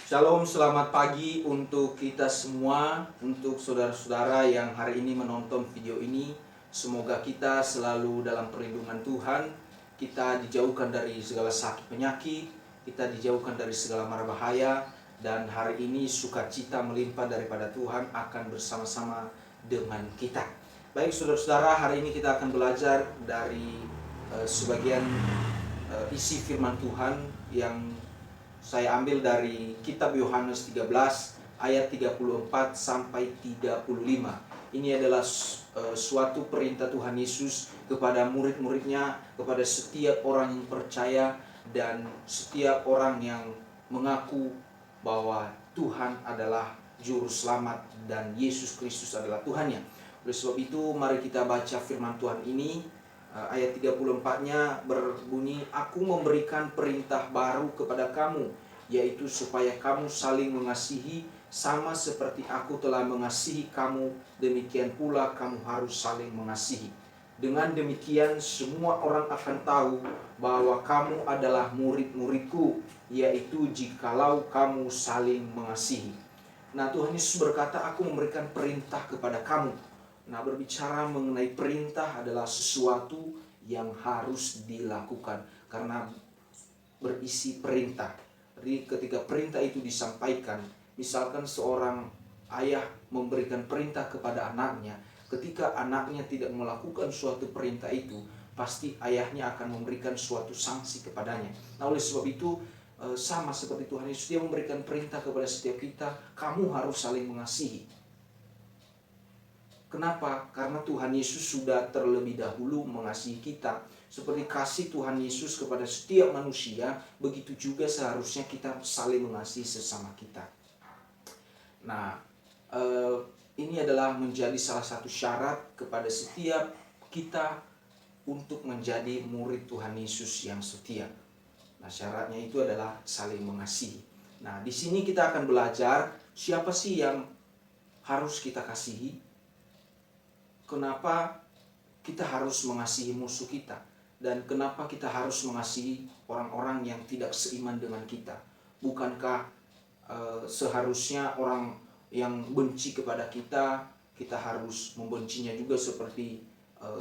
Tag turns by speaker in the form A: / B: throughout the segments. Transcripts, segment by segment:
A: Shalom, selamat pagi untuk kita semua, untuk saudara-saudara yang hari ini menonton video ini. Semoga kita selalu dalam perlindungan Tuhan, kita dijauhkan dari segala sakit penyakit, kita dijauhkan dari segala mara bahaya, dan hari ini sukacita melimpah daripada Tuhan akan bersama-sama dengan kita. Baik saudara-saudara, hari ini kita akan belajar dari sebagian isi firman Tuhan yang saya ambil dari kitab Yohanes 13 ayat 34 sampai 35. Ini adalah suatu perintah Tuhan Yesus kepada murid-muridnya, kepada setiap orang yang percaya dan setiap orang yang mengaku bahwa Tuhan adalah juru selamat dan Yesus Kristus adalah Tuhannya. Oleh sebab itu mari kita baca firman Tuhan ini. Ayat 34-nya berbunyi, "Aku memberikan perintah baru kepada kamu, yaitu supaya kamu saling mengasihi, sama seperti aku telah mengasihi kamu, demikian pula kamu harus saling mengasihi. Dengan demikian semua orang akan tahu bahwa kamu adalah murid-muridku, yaitu jikalau kamu saling mengasihi." Nah, Tuhan Yesus berkata, "Aku memberikan perintah kepada kamu." Nah, berbicara mengenai perintah adalah sesuatu yang harus dilakukan karena berisi perintah. Jadi ketika perintah itu disampaikan, misalkan seorang ayah memberikan perintah kepada anaknya, ketika anaknya tidak melakukan suatu perintah itu, pasti ayahnya akan memberikan suatu sanksi kepadanya. Nah, oleh sebab itu sama seperti Tuhan Yesus, Dia memberikan perintah kepada setiap kita, kamu harus saling mengasihi. Kenapa? Karena Tuhan Yesus sudah terlebih dahulu mengasihi kita. Seperti kasih Tuhan Yesus kepada setiap manusia, begitu juga seharusnya kita saling mengasihi sesama kita. Nah, ini adalah menjadi salah satu syarat kepada setiap kita untuk menjadi murid Tuhan Yesus yang setia. Nah, syaratnya itu adalah saling mengasihi. Nah, di sini kita akan belajar siapa sih yang harus kita kasihi. Kenapa kita harus mengasihi musuh kita? Dan kenapa kita harus mengasihi orang-orang yang tidak seiman dengan kita? Bukankah seharusnya orang yang benci kepada kita, kita harus membencinya juga seperti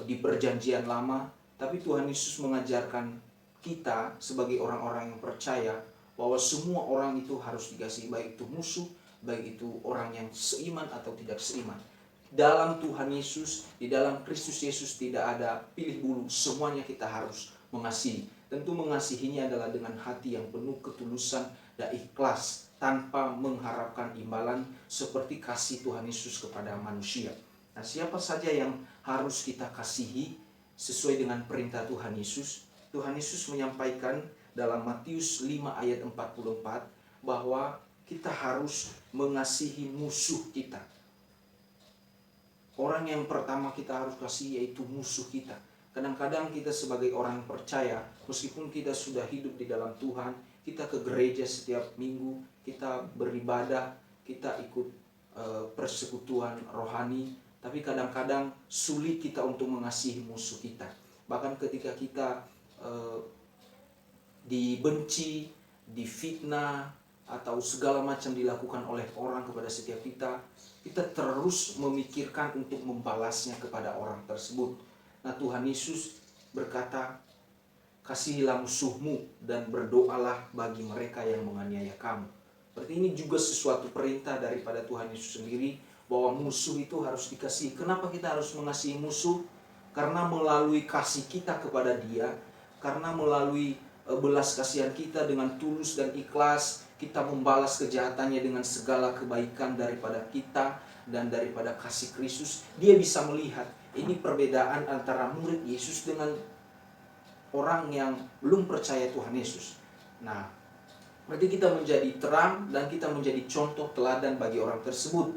A: di perjanjian lama? Tapi Tuhan Yesus mengajarkan kita sebagai orang-orang yang percaya bahwa semua orang itu harus dikasihi, baik itu musuh, baik itu orang yang seiman atau tidak seiman. Dalam Tuhan Yesus, di dalam Kristus Yesus tidak ada pilih bulu, semuanya kita harus mengasihi. Tentu mengasihinya adalah dengan hati yang penuh ketulusan dan ikhlas, tanpa mengharapkan imbalan seperti kasih Tuhan Yesus kepada manusia. Nah, siapa saja yang harus kita kasihi sesuai dengan perintah Tuhan Yesus? Tuhan Yesus menyampaikan dalam Matius 5 ayat 44 bahwa kita harus mengasihi musuh kita. Orang yang pertama kita harus kasih yaitu musuh kita. Kadang-kadang kita sebagai orang percaya, meskipun kita sudah hidup di dalam Tuhan, kita ke gereja setiap minggu, kita beribadah, kita ikut persekutuan rohani, tapi kadang-kadang sulit kita untuk mengasihi musuh kita. Bahkan ketika kita dibenci, difitnah, atau segala macam dilakukan oleh orang kepada setiap kita, kita terus memikirkan untuk membalasnya kepada orang tersebut. Nah, Tuhan Yesus berkata, "Kasihilah musuhmu dan berdoalah bagi mereka yang menganiaya kamu." Berarti ini juga sesuatu perintah daripada Tuhan Yesus sendiri, bahwa musuh itu harus dikasihi. Kenapa kita harus mengasihi musuh? Karena melalui kasih kita kepada dia, karena melalui belas kasihan kita dengan tulus dan ikhlas, kita membalas kejahatannya dengan segala kebaikan daripada kita dan daripada kasih Kristus. Dia bisa melihat ini perbedaan antara murid Yesus dengan orang yang belum percaya Tuhan Yesus. Nah, berarti kita menjadi terang dan kita menjadi contoh teladan bagi orang tersebut.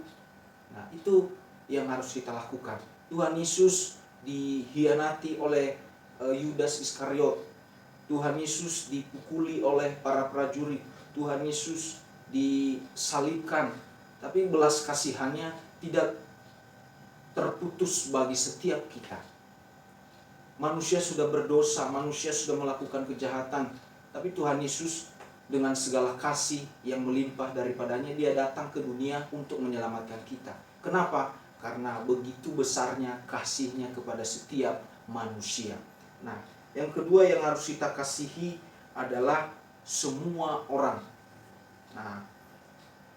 A: Nah, itu yang harus kita lakukan. Tuhan Yesus dihianati oleh Yudas Iskariot. Tuhan Yesus dipukuli oleh para prajurit. Tuhan Yesus disalibkan, tapi belas kasihannya tidak terputus bagi setiap kita. Manusia sudah berdosa, manusia sudah melakukan kejahatan, tapi Tuhan Yesus dengan segala kasih yang melimpah daripadanya, dia datang ke dunia untuk menyelamatkan kita. Kenapa? Karena begitu besarnya kasihnya kepada setiap manusia. Nah, yang kedua yang harus kita kasihi adalah semua orang. Nah,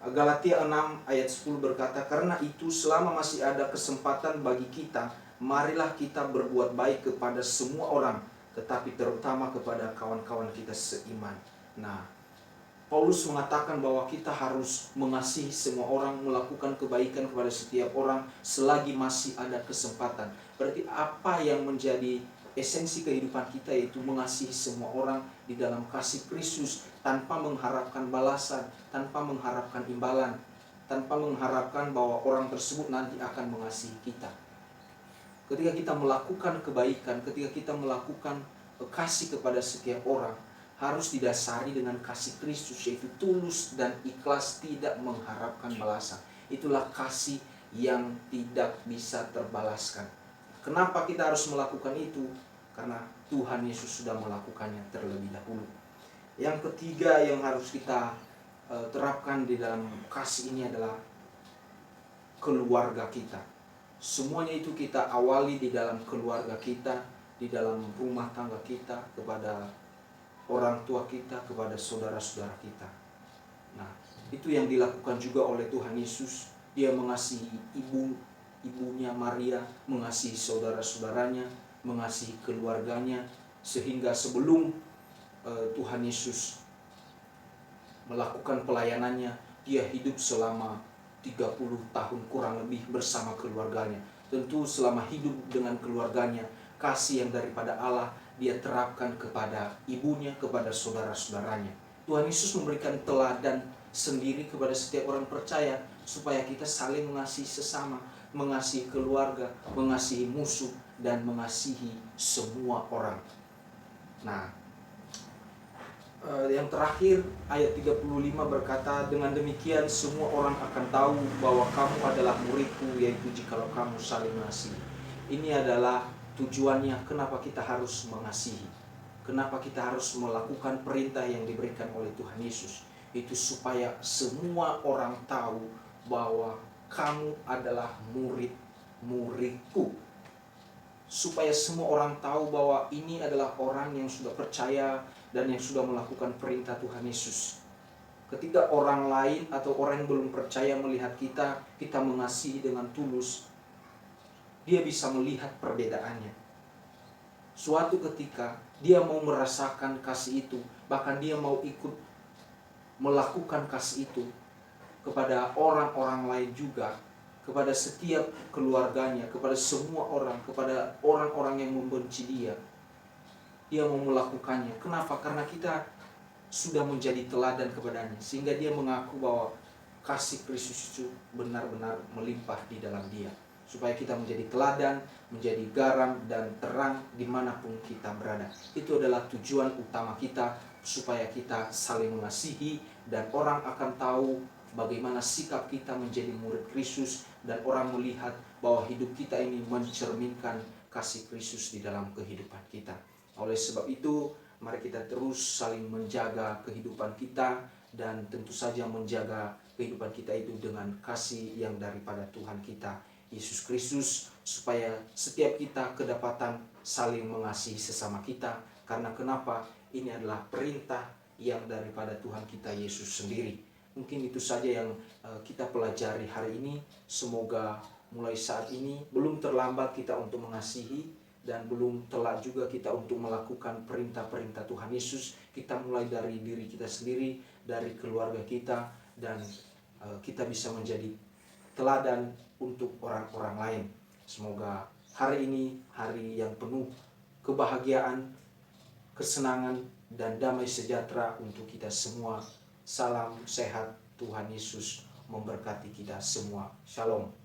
A: Galatia 6 ayat 10 berkata, karena itu selama masih ada kesempatan bagi kita, marilah kita berbuat baik kepada semua orang, tetapi terutama kepada kawan-kawan kita seiman. Nah, Paulus mengatakan bahwa kita harus mengasihi semua orang, melakukan kebaikan kepada setiap orang selagi masih ada kesempatan. Berarti apa yang menjadi esensi kehidupan kita, yaitu mengasihi semua orang di dalam kasih Kristus, tanpa mengharapkan balasan, tanpa mengharapkan imbalan, tanpa mengharapkan bahwa orang tersebut nanti akan mengasihi kita. Ketika kita melakukan kebaikan, ketika kita melakukan kasih kepada setiap orang, harus didasari dengan kasih Kristus, yaitu tulus dan ikhlas, tidak mengharapkan balasan. Itulah kasih yang tidak bisa terbalaskan. Kenapa kita harus melakukan itu? Karena Tuhan Yesus sudah melakukannya terlebih dahulu. Yang ketiga yang harus kita terapkan di dalam kasih ini adalah keluarga kita. Semuanya itu kita awali di dalam keluarga kita, di dalam rumah tangga kita, kepada orang tua kita, kepada saudara-saudara kita. Nah, itu yang dilakukan juga oleh Tuhan Yesus. Dia mengasihi ibunya Maria, mengasihi saudara-saudaranya, mengasihi keluarganya, sehingga sebelum Tuhan Yesus melakukan pelayanannya, dia hidup selama 30 tahun kurang lebih bersama keluarganya. Tentu selama hidup dengan keluarganya, kasih yang daripada Allah dia terapkan kepada ibunya, kepada saudara-saudaranya. Tuhan Yesus memberikan teladan sendiri kepada setiap orang percaya, supaya kita saling mengasihi sesama, mengasihi keluarga, mengasihi musuh, dan mengasihi semua orang. Nah, yang terakhir ayat 35 berkata, dengan demikian semua orang akan tahu bahwa kamu adalah muridku, yaitu jikalau kamu saling mengasihi. Ini adalah tujuannya kenapa kita harus mengasihi, kenapa kita harus melakukan perintah yang diberikan oleh Tuhan Yesus. Itu supaya semua orang tahu bahwa kamu adalah muridku. Supaya semua orang tahu bahwa ini adalah orang yang sudah percaya dan yang sudah melakukan perintah Tuhan Yesus. Ketika orang lain atau orang yang belum percaya melihat kita mengasihi dengan tulus, dia bisa melihat perbedaannya. Suatu ketika dia mau merasakan kasih itu, bahkan dia mau ikut melakukan kasih itu kepada orang-orang lain juga, kepada setiap keluarganya, kepada semua orang, kepada orang-orang yang membenci dia. Dia mau melakukannya. Kenapa? Karena kita sudah menjadi teladan kepadanya, sehingga dia mengaku bahwa kasih Kristus itu benar-benar melimpah di dalam dia, supaya kita menjadi teladan, menjadi garam dan terang dimanapun kita berada. Itu adalah tujuan utama kita, supaya kita saling mengasihi dan orang akan tahu bagaimana sikap kita menjadi murid Kristus, dan orang melihat bahwa hidup kita ini mencerminkan kasih Kristus di dalam kehidupan kita. Oleh sebab itu, mari kita terus saling menjaga kehidupan kita, dan tentu saja menjaga kehidupan kita itu dengan kasih yang daripada Tuhan kita Yesus Kristus, supaya setiap kita kedapatan saling mengasihi sesama kita. Karena kenapa? Ini adalah perintah yang daripada Tuhan kita Yesus sendiri. Mungkin itu saja yang kita pelajari hari ini. Semoga mulai saat ini belum terlambat kita untuk mengasihi, dan belum telat juga kita untuk melakukan perintah-perintah Tuhan Yesus. Kita mulai dari diri kita sendiri, dari keluarga kita, dan kita bisa menjadi teladan untuk orang-orang lain. Semoga hari ini hari yang penuh kebahagiaan, kesenangan, dan damai sejahtera untuk kita semua. Salam sehat, Tuhan Yesus memberkati kita semua. Shalom.